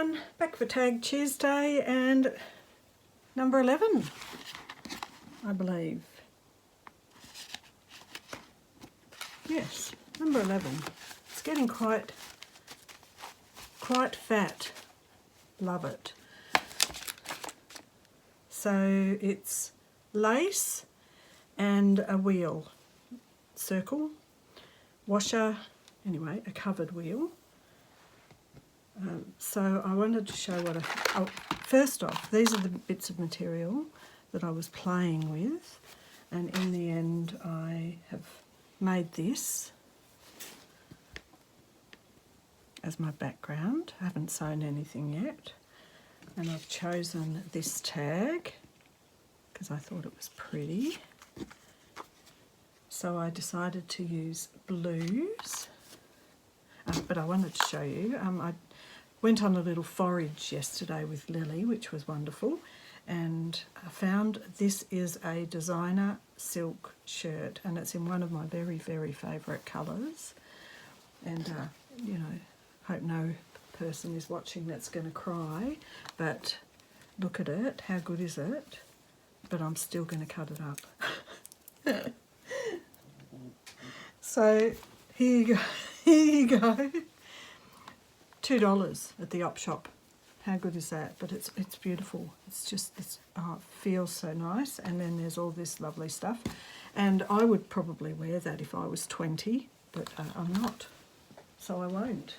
everyone, back for Tag Tuesday and number 11, I believe. Yes, number 11. It's getting quite fat. Love it. So it's lace and a wheel, circle, washer, anyway, a covered wheel. So I wanted to show what first off, these are the bits of material that I was playing with, and in the end I have made this as my background. I haven't sewn anything yet, and I've chosen this tag because I thought it was pretty. So I decided to use blues, but I wanted to show you, I went on a little forage yesterday with Lily, which was wonderful, and I found this is a designer silk shirt, and it's in one of my very, very favourite colours. And, you know, hope no person is watching that's going to cry, but look at it. How good is it? But I'm still going to cut it up. So here you go. Here you go. $2 at the op shop. How good is that? But it's beautiful. It's just this. Oh, it feels so nice. And then there's all this lovely stuff. And I would probably wear that if I was 20, but I'm not, so I won't.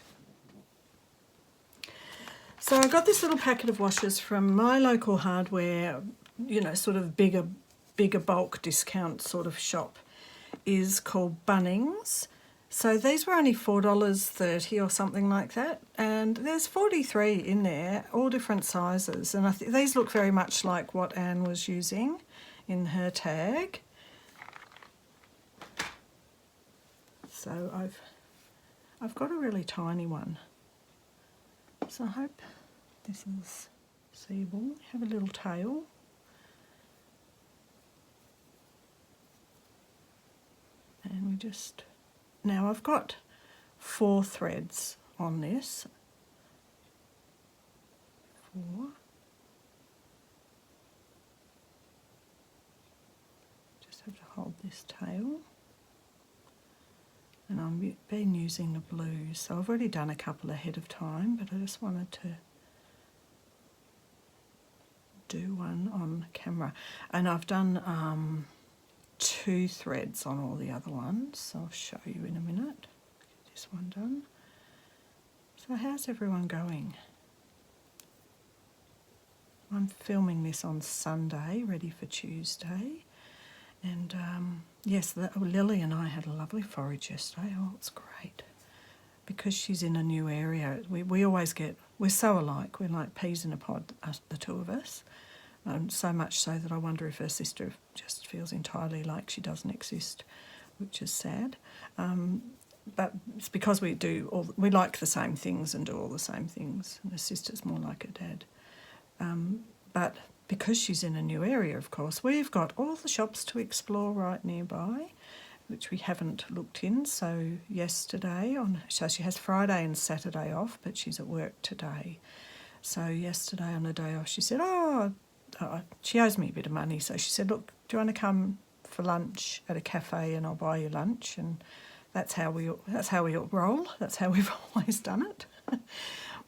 So I got this little packet of washers from my local hardware, you know, sort of bigger bulk discount sort of shop, is called Bunnings. So these were only $4.30 or something like that, and there's 43 in there, all different sizes, and these look very much like what Anne was using in her tag. So I've got a really tiny one, so I hope this is seeable. Have a little tail. And we just... Now I've got 4 threads on this. 4. Just have to hold this tail. And I've been using the blue, so I've already done a couple ahead of time, but I just wanted to do one on camera. And I've done 2 threads on all the other ones, so I'll show you in a minute. Get this one done. So how's everyone going? I'm filming this on Sunday, ready for Tuesday, and yes, Lily and I had a lovely forage yesterday. Oh, it's great, because she's in a new area. We always get, we're so alike, we're like peas in a pod, the two of us. So much so that I wonder if her sister just feels entirely like she doesn't exist, which is sad. But it's because we like the same things and do all the same things. And her sister's more like her dad. But because she's in a new area, of course, we've got all the shops to explore right nearby, which we haven't looked in. So yesterday, so she has Friday and Saturday off, but she's at work today. So yesterday on a day off, she said, she owes me a bit of money, so she said, look, do you want to come for lunch at a cafe and I'll buy you lunch? And that's how we roll. That's how we've always done it.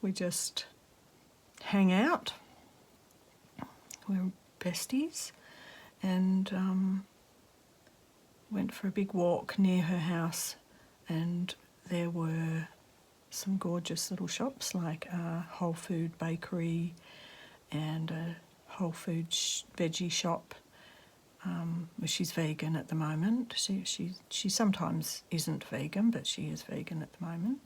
We just hang out. We're besties, and went for a big walk near her house, and there were some gorgeous little shops like a Whole Food bakery and a Whole Food veggie shop. Well, she's vegan at the moment. She sometimes isn't vegan, but she is vegan at the moment,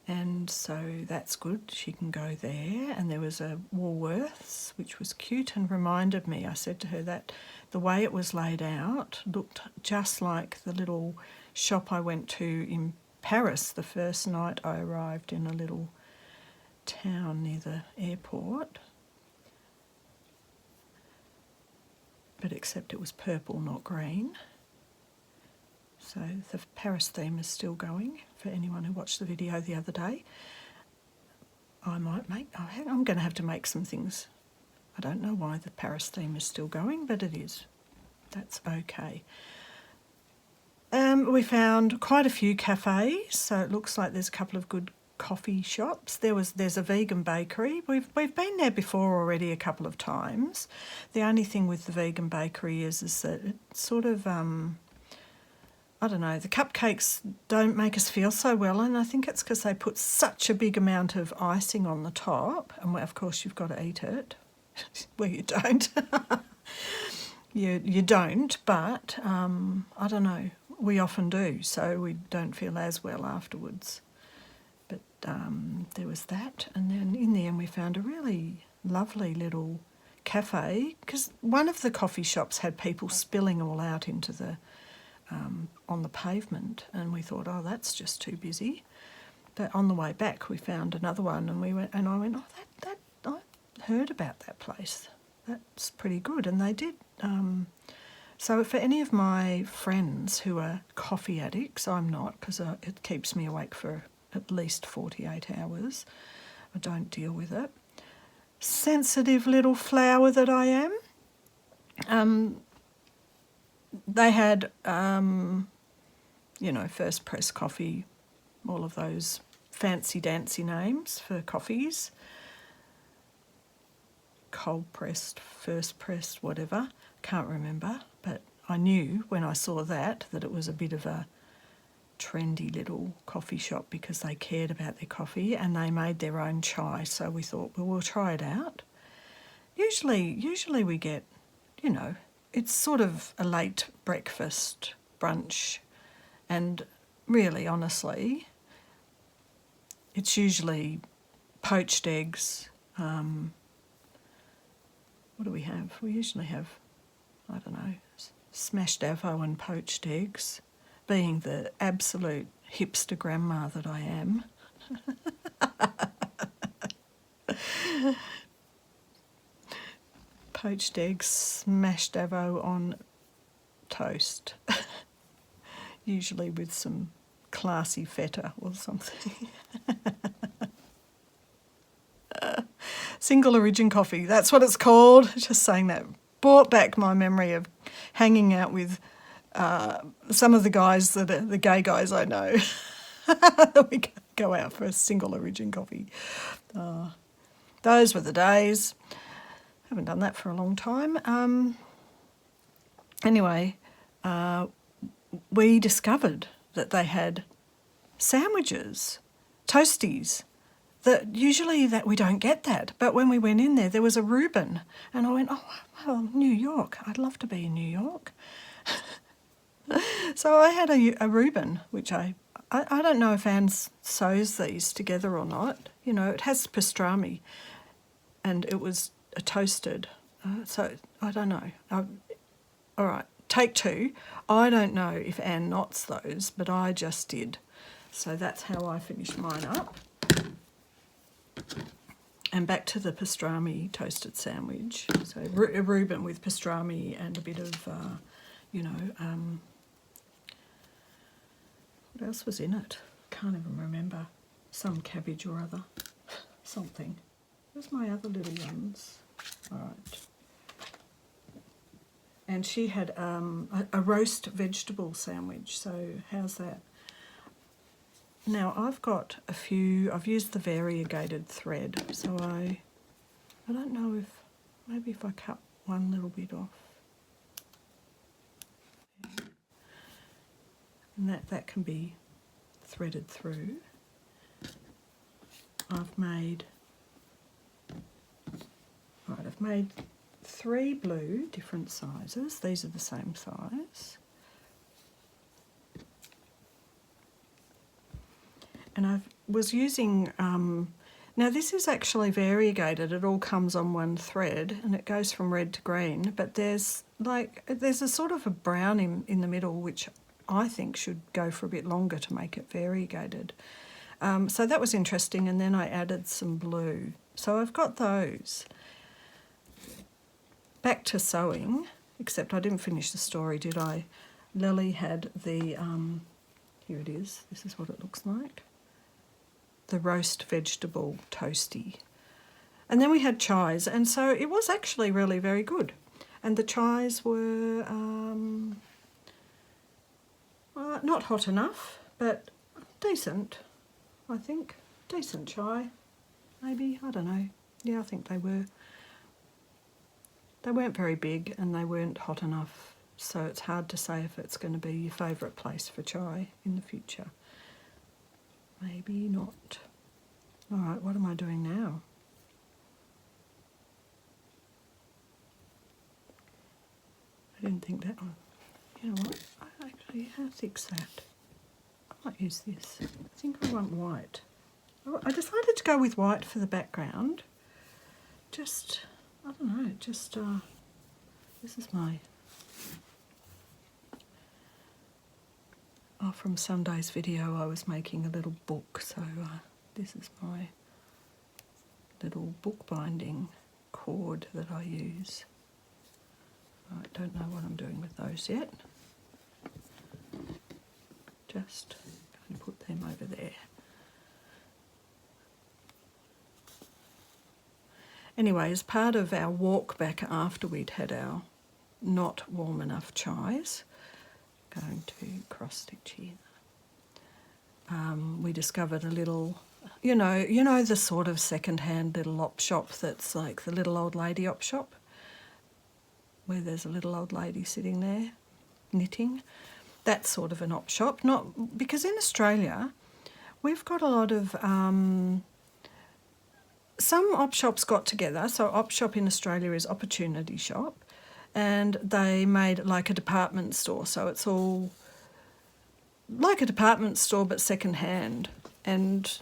and so that's good. She can go there. And there was a Woolworths, which was cute and reminded me. I said to her that the way it was laid out looked just like the little shop I went to in Paris the first night I arrived in a little town near the airport. But except it was purple, not green. So the Paris theme is still going for anyone who watched the video the other day. I might make, I'm going to have to make some things. I don't know why the Paris theme is still going, but it is. That's okay. We found quite a few cafes, so it looks like there's a couple of good coffee shops. There's a vegan bakery. We've been there before already a couple of times. The only thing with the vegan bakery is that it's sort of I don't know, the cupcakes don't make us feel so well, and I think it's because they put such a big amount of icing on the top, and of course you've got to eat it. Well, you don't. you don't, but I don't know, we often do, so we don't feel as well afterwards. But there was that, and then in the end we found a really lovely little cafe, because one of the coffee shops had people spilling all out into the on the pavement, and we thought, oh, that's just too busy. But on the way back we found another one, and I went, oh, that I heard about that place. That's pretty good. And they did. So for any of my friends who are coffee addicts, I'm not, because it keeps me awake for at least 48 hours. I don't deal with it. Sensitive little flower that I am. They had, First Press Coffee, all of those fancy dancy names for coffees. Cold pressed, first pressed, whatever. Can't remember, but I knew when I saw that it was a bit of a trendy little coffee shop because they cared about their coffee and they made their own chai. So we thought, well, we'll try it out. Usually we get, it's sort of a late breakfast, brunch, and really, honestly, it's usually poached eggs. What do we have? We usually have, I don't know, smashed avo and poached eggs, being the absolute hipster grandma that I am. Poached eggs, smashed avo on toast, usually with some classy feta or something. Single origin coffee, that's what it's called. Just saying that brought back my memory of hanging out with some of the guys that are the gay guys I know. We go out for a single origin coffee. Those were the days. Haven't done that for a long time. Anyway, we discovered that they had sandwiches, toasties. That usually that we don't get that, but when we went in there was a Reuben, and I went, oh well, New York, I'd love to be in New York. So I had a Reuben, which I don't know if Anne sews these together or not. It has pastrami, and it was a toasted, so I don't know. All right, take two. I don't know if Anne knots those, but I just did. So that's how I finished mine up. And back to the pastrami toasted sandwich. So a Reuben with pastrami and a bit of, what else was in it? Can't even remember. Some cabbage or other. Something. Where's my other little ones? All right. And she had a roast vegetable sandwich. So how's that? Now I've got a few, I've used the variegated thread, so I don't know maybe if I cut one little bit off. And that can be threaded through. I've made 3 blue, different sizes. These are the same size. And I was using, now this is actually variegated, it all comes on one thread and it goes from red to green, but there's a sort of a brown in the middle which I think should go for a bit longer to make it variegated. So that was interesting, and then I added some blue. So I've got those. Back to sewing, except I didn't finish the story, did I? Lily had the, here it is, this is what it looks like. the roast vegetable toasty. And then we had chais, and so it was actually really very good. And the chais were not hot enough, but decent, I think. Decent chai, maybe, I don't know. Yeah, I think they were. They weren't very big and they weren't hot enough, so it's hard to say if it's going to be your favourite place for chai in the future. Maybe not. All right, what am I doing now? I didn't think that one. You know what? How thick's that? I might use this. I think I want white. I decided to go with white for the background. Just, I don't know, just, this is my, from Sunday's video I was making a little book, so this is my little bookbinding cord that I use. I don't know what I'm doing with those yet. Just going to put them over there. Anyway, as part of our walk back after we'd had our not warm enough chais, going to cross stitch here, we discovered a little, you know the sort of second-hand little op shop that's like the little old lady op shop, where there's a little old lady sitting there knitting. That's sort of an op shop, not because in Australia we've got a lot of some op shops got together. So op shop in Australia is opportunity shop, and they made like a department store. So it's all like a department store but second hand, and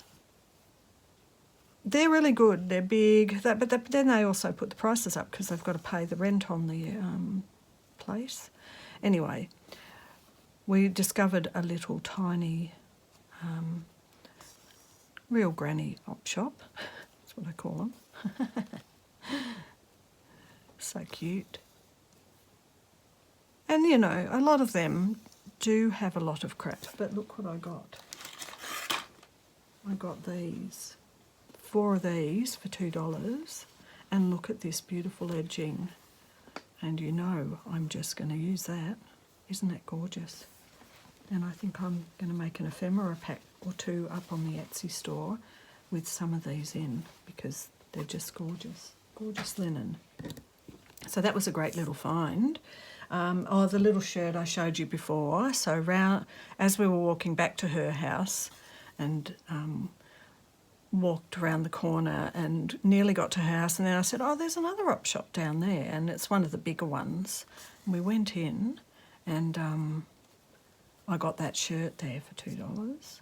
they're really good. They're big, but then they also put the prices up because they've got to pay the rent on the place. Anyway, we discovered a little tiny, real granny op shop. That's what I call them. So cute. And you know, a lot of them do have a lot of crap, but look what I got. I got these. 4 of these for $2, and look at this beautiful edging, and you know I'm just going to use that. Isn't that gorgeous? And I think I'm going to make an ephemera pack or 2 up on the Etsy store with some of these in, because they're just gorgeous. Gorgeous linen. So that was a great little find. The little shirt I showed you before. So as we were walking back to her house and walked around the corner and nearly got to her house, and then I said, oh, there's another op shop down there, and it's one of the bigger ones. And we went in, and I got that shirt there for $2,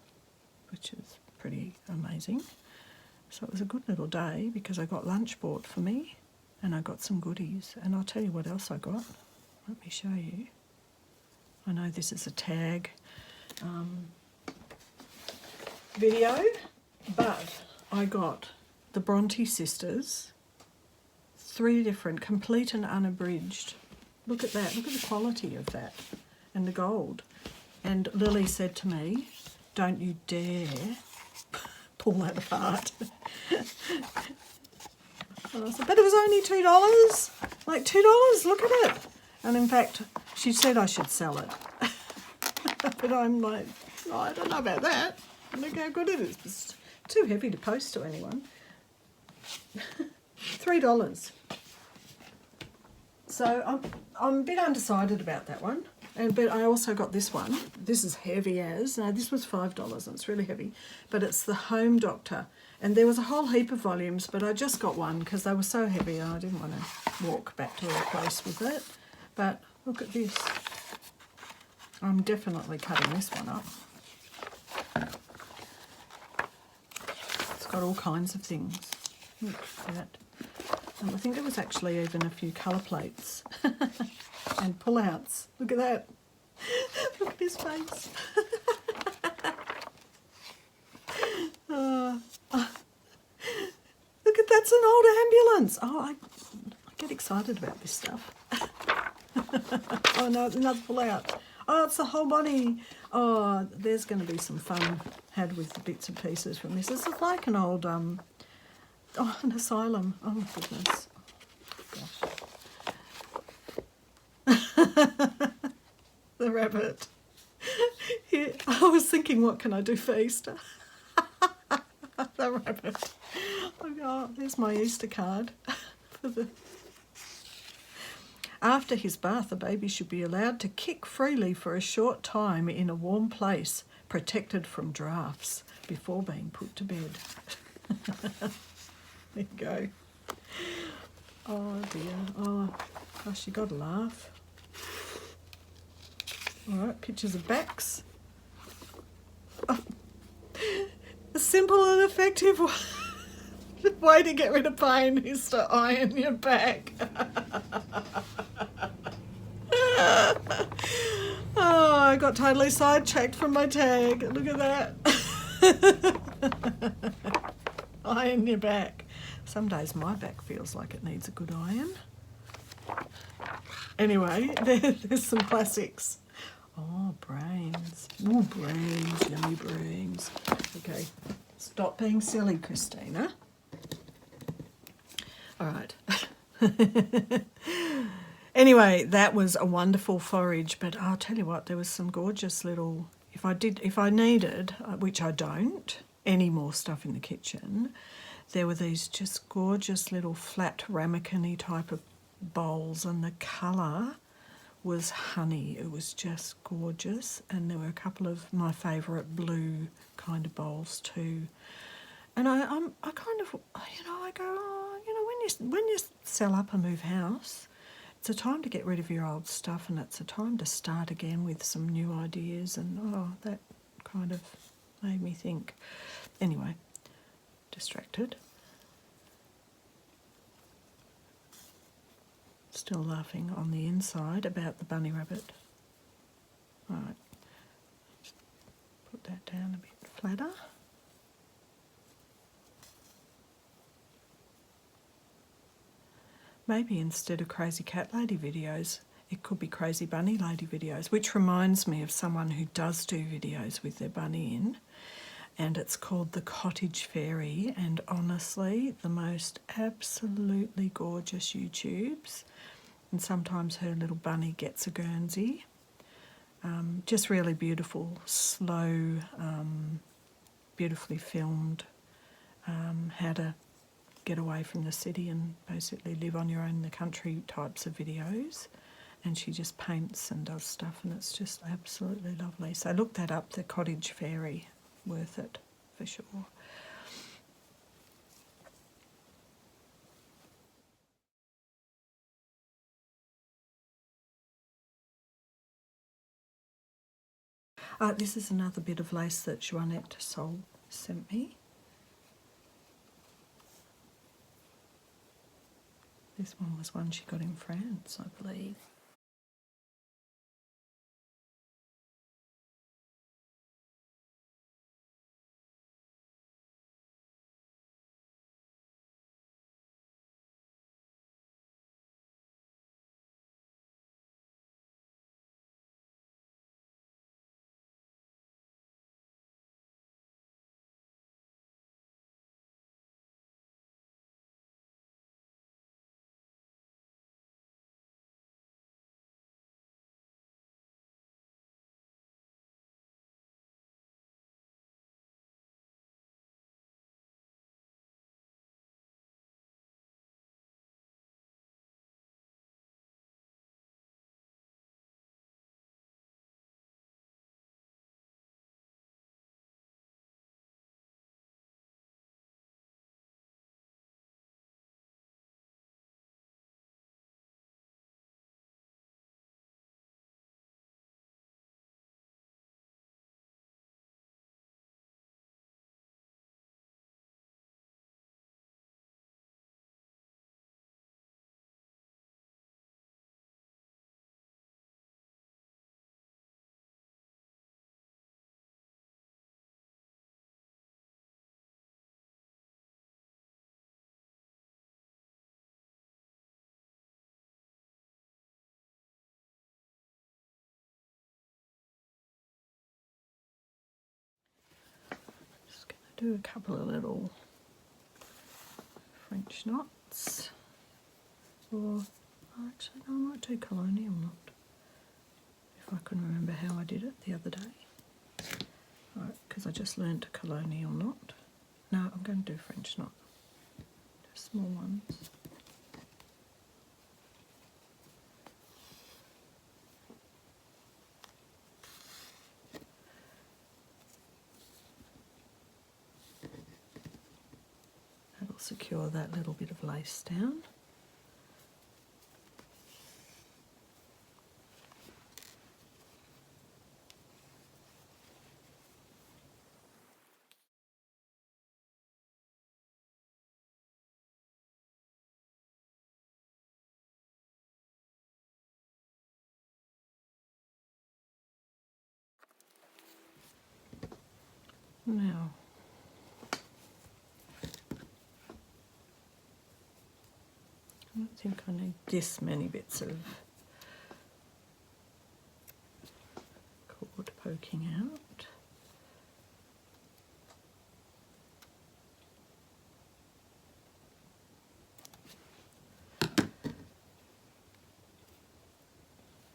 which is pretty amazing. So it was a good little day because I got lunch bought for me, and I got some goodies. And I'll tell you what else I got. Let me show you. I know this is a tag video, but I got the Bronte sisters, 3 different, complete and unabridged. Look at that, look at the quality of that, and the gold. And Lily said to me, don't you dare pull that apart. And I said, but it was only $2, like $2, look at it. And in fact, she said I should sell it. But I'm like, oh, I don't know about that. Look how good it is. It's too heavy to post to anyone. $3. So I'm a bit undecided about that one. But I also got this one. This is heavy as. Now this was $5 and it's really heavy. But it's the Home Doctor. And there was a whole heap of volumes, but I just got one because they were so heavy and I didn't want to walk back to her place with it. But look at this. I'm definitely cutting this one up. It's got all kinds of things. Look at that. And I think there was actually even a few colour plates and pull-outs. Look at that. Look at his face. Look at, that's an old ambulance. Oh, I get excited about this stuff. Oh no, another pull-out. Oh, it's the whole body. Oh, there's going to be some fun had with the bits and pieces from this. This is like an old, an asylum. Oh my goodness. Gosh. The rabbit. Here, I was thinking, what can I do for Easter? The rabbit. Oh, there's my Easter card. After his bath, a baby should be allowed to kick freely for a short time in a warm place, protected from drafts, before being put to bed. There you go. Oh dear. Oh, gosh, you got to laugh. All right, pictures of backs. Oh, a simple and effective way to get rid of pain is to iron your back. Oh, I got totally sidetracked from my tag. Look at that. Iron your back. Some days my back feels like it needs a good iron. Anyway, there's some classics. Oh, brains. Oh, brains. Yummy brains. Okay, stop being silly, Christina. All right. Anyway, that was a wonderful forage, but I'll tell you what, there was some gorgeous little, if I needed, which I don't, any more stuff in the kitchen, there were these just gorgeous little flat ramekin-y type of bowls, and the colour was honey. It was just gorgeous, and there were a couple of my favourite blue kind of bowls too. And I kind of, I go, oh, when you sell up and move house, it's a time to get rid of your old stuff, and it's a time to start again with some new ideas, and that kind of made me think. Anyway, distracted. Still laughing on the inside about the bunny rabbit. All right, just put that down a bit flatter. Maybe instead of Crazy Cat Lady videos, it could be Crazy Bunny Lady videos, which reminds me of someone who does do videos with their bunny in, and it's called The Cottage Fairy, and honestly, the most absolutely gorgeous YouTubes, and sometimes her little bunny gets a Guernsey. Just really beautiful, slow, beautifully filmed, how to get away from the city and basically live on your own in the country types of videos, and she just paints and does stuff, and it's just absolutely lovely. So look that up, The Cottage Fairy, worth it for sure. This is another bit of lace that Joannette Sol sent me. This one was one she got in France, I believe. do a couple of little French knots, or actually no, I might do colonial knot if I can remember how I did it the other day. Right, because I just learned a colonial knot. No, I'm going to do French knot, just small ones. That'll secure that little bit of lace down. Now, I don't think I need this many bits of cord poking out.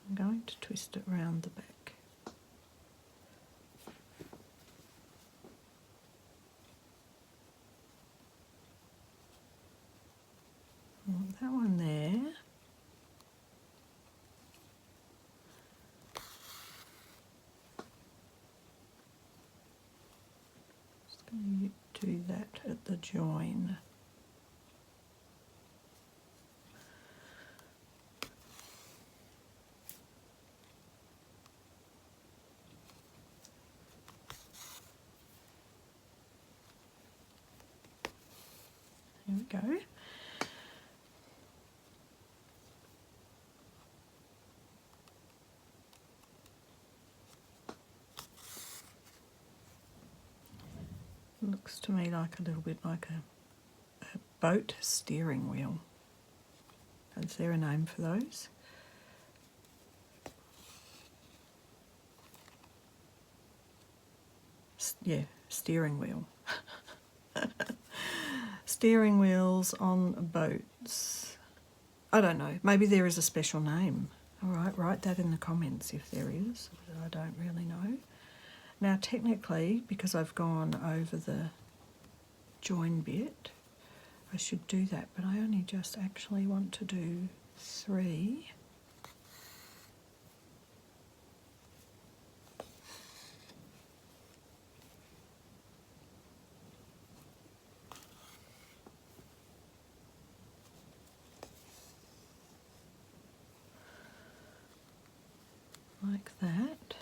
I'm going to twist it round the back. That one there. Just going to do that at the join. Here we go. Looks to me like a little bit like a boat steering wheel. Is there a name for those? Yeah, steering wheel. Steering wheels on boats. I don't know. Maybe there is a special name. All right, write that in the comments if there is. I don't really know. Now, technically, because I've gone over the join bit, I should do that, but I only just actually want to do 3. Like that.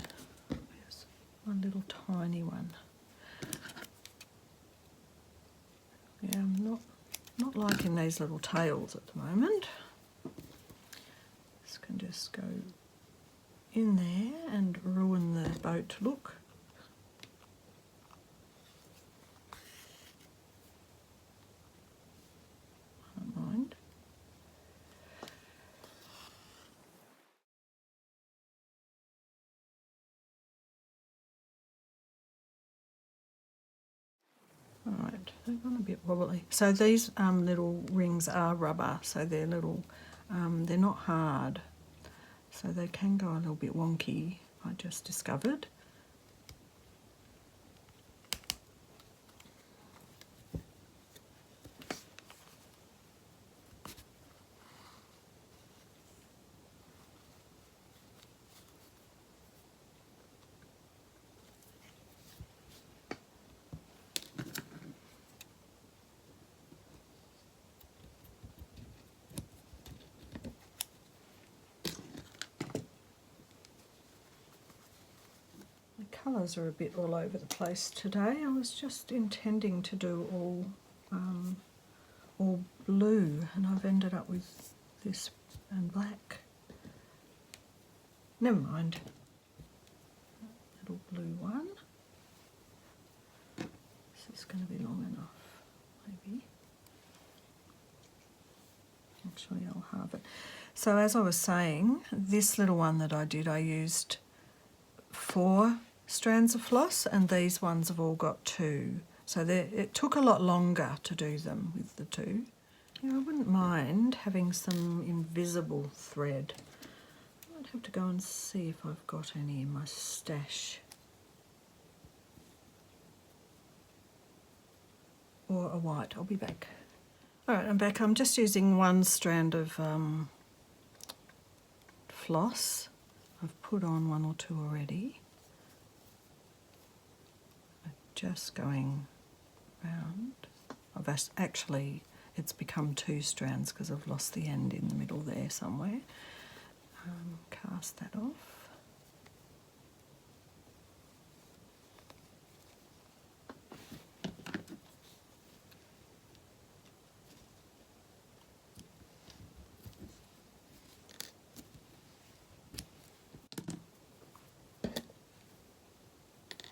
There's one little tiny one. Yeah, I'm not liking these little tails at the moment. This can just go in there and ruin the boat look. I don't mind. Alright, they've gone a bit wobbly. So these little rings are rubber, so they're little, they're not hard. So they can go a little bit wonky, I just discovered. Colours are a bit all over the place today. I was just intending to do all blue, and I've ended up with this and black. Never mind. Little blue one. This is going to be long enough, maybe. Actually, I'll halve it. So as I was saying, this little one that I did, I used 4 strands of floss, and these ones have all got 2. So it took a lot longer to do them with the two. Yeah, I wouldn't mind having some invisible thread. I'd have to go and see if I've got any in my stash. Or a white. I'll be back. All right, I'm back. I'm just using one strand of floss. I've put on one or two already. I'm just going round. Actually, it's become two strands because I've lost the end in the middle there somewhere. Cast that off.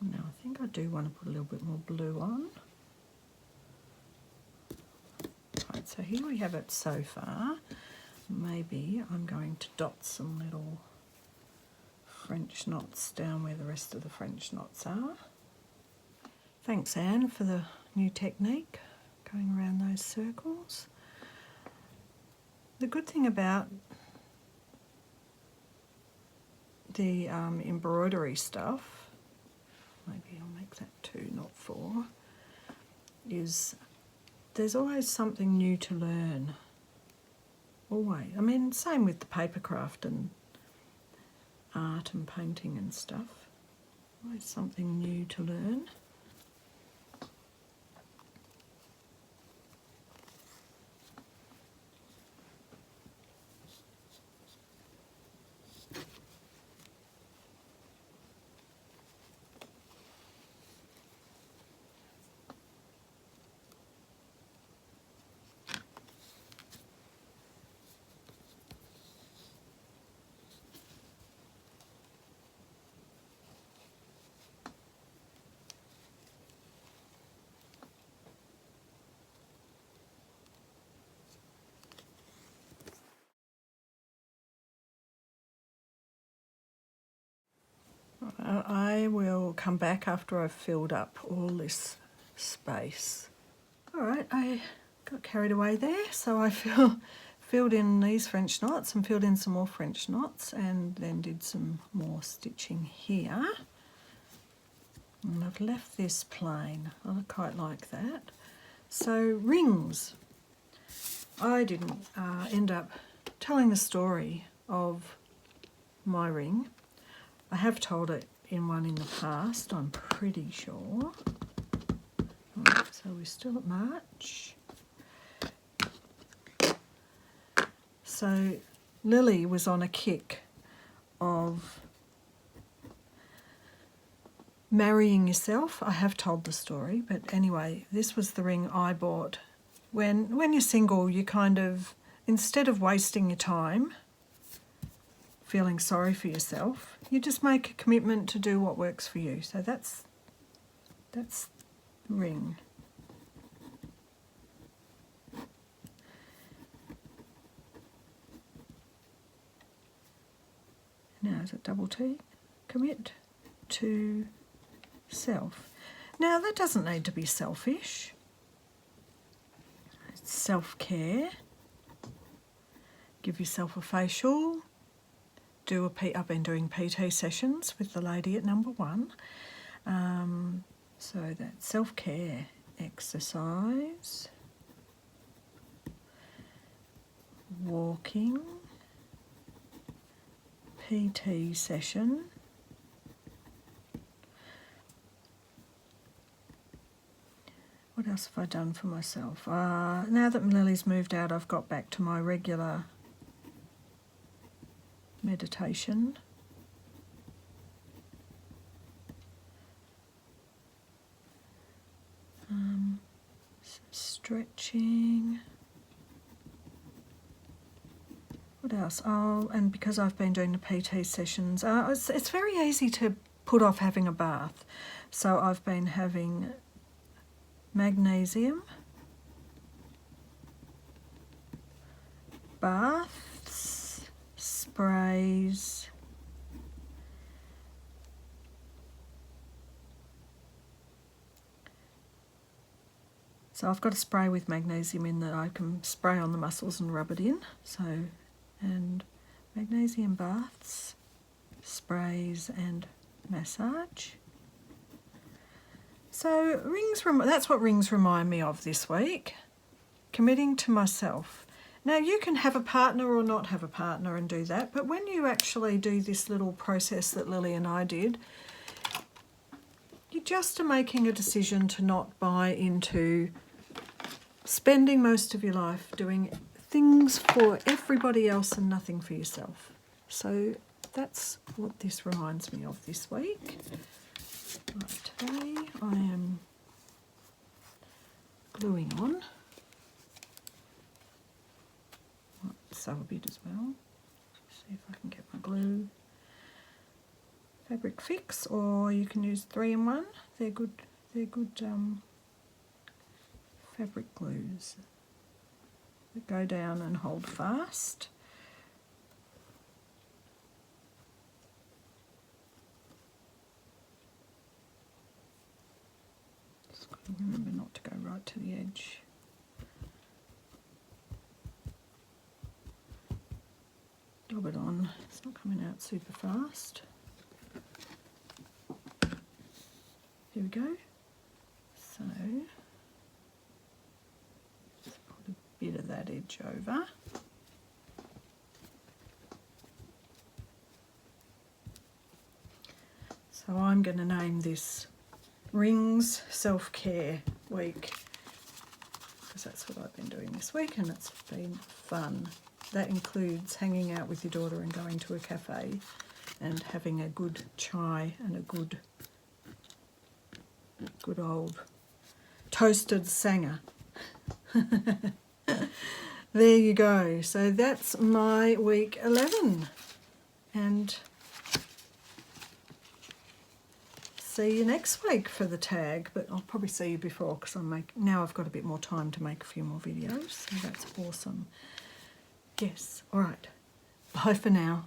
Now I think I do want to put a little bit more blue on. Right, so here we have it so far. Maybe I'm going to dot some little French knots down where the rest of the French knots are. Thanks, Anne, for the new technique, going around those circles. The good thing about the embroidery stuff, maybe I'll make that 2, not 4, is there's always something new to learn. Always. I mean, same with the papercraft and art and painting and stuff. Always something new to learn. I will come back after I've filled up all this space. All right, I got carried away there, so I filled in these French knots and filled in some more French knots and then did some more stitching here. And I've left this plain. I quite like that. So rings. I didn't end up telling the story of my ring. I have told it in one in the past, I'm pretty sure. Right, so we're still at March. So Lily was on a kick of marrying yourself. I have told the story, but anyway, this was the ring I bought. When you're single, you kind of, instead of wasting your time feeling sorry for yourself, you just make a commitment to do what works for you. So that's the ring. Now is it double T? Commit to self. Now that doesn't need to be selfish. It's self-care. Give yourself a facial. I've been doing PT sessions with the lady at number 1. So that's self-care, exercise, walking, PT session, what else have I done for myself? Now that Lily's moved out, I've got back to my regular meditation. Stretching. What else? Oh, and because I've been doing the PT sessions, it's very easy to put off having a bath. So I've been having magnesium, baths, sprays, So I've got a spray with magnesium in that I can spray on the muscles and rub it in. So, and magnesium baths, sprays and massage. So that's what rings remind me of this week. Committing to myself. Now you can have a partner or not have a partner and do that, but when you actually do this little process that Lily and I did, you just are making a decision to not buy into spending most of your life doing things for everybody else and nothing for yourself. So that's what this reminds me of this week. Right, today I am gluing on. Sew a bit as well. See if I can get my glue. Fabric Fix, or you can use 3-in-1. They're good. They're good fabric glues that go down and hold fast. Just got to remember not to go right to the edge. Dob it on. It's not coming out super fast. Here we go. So just put a bit of that edge over. So I'm going to name this Rings Self-Care Week, because that's what I've been doing this week and it's been fun. That includes hanging out with your daughter and going to a cafe and having a good chai and a good old toasted sanger. There you go. So that's my week 11. And see you next week for the tag, but I'll probably see you before because now I've got a bit more time to make a few more videos. So that's awesome. Yes, all right. Bye for now.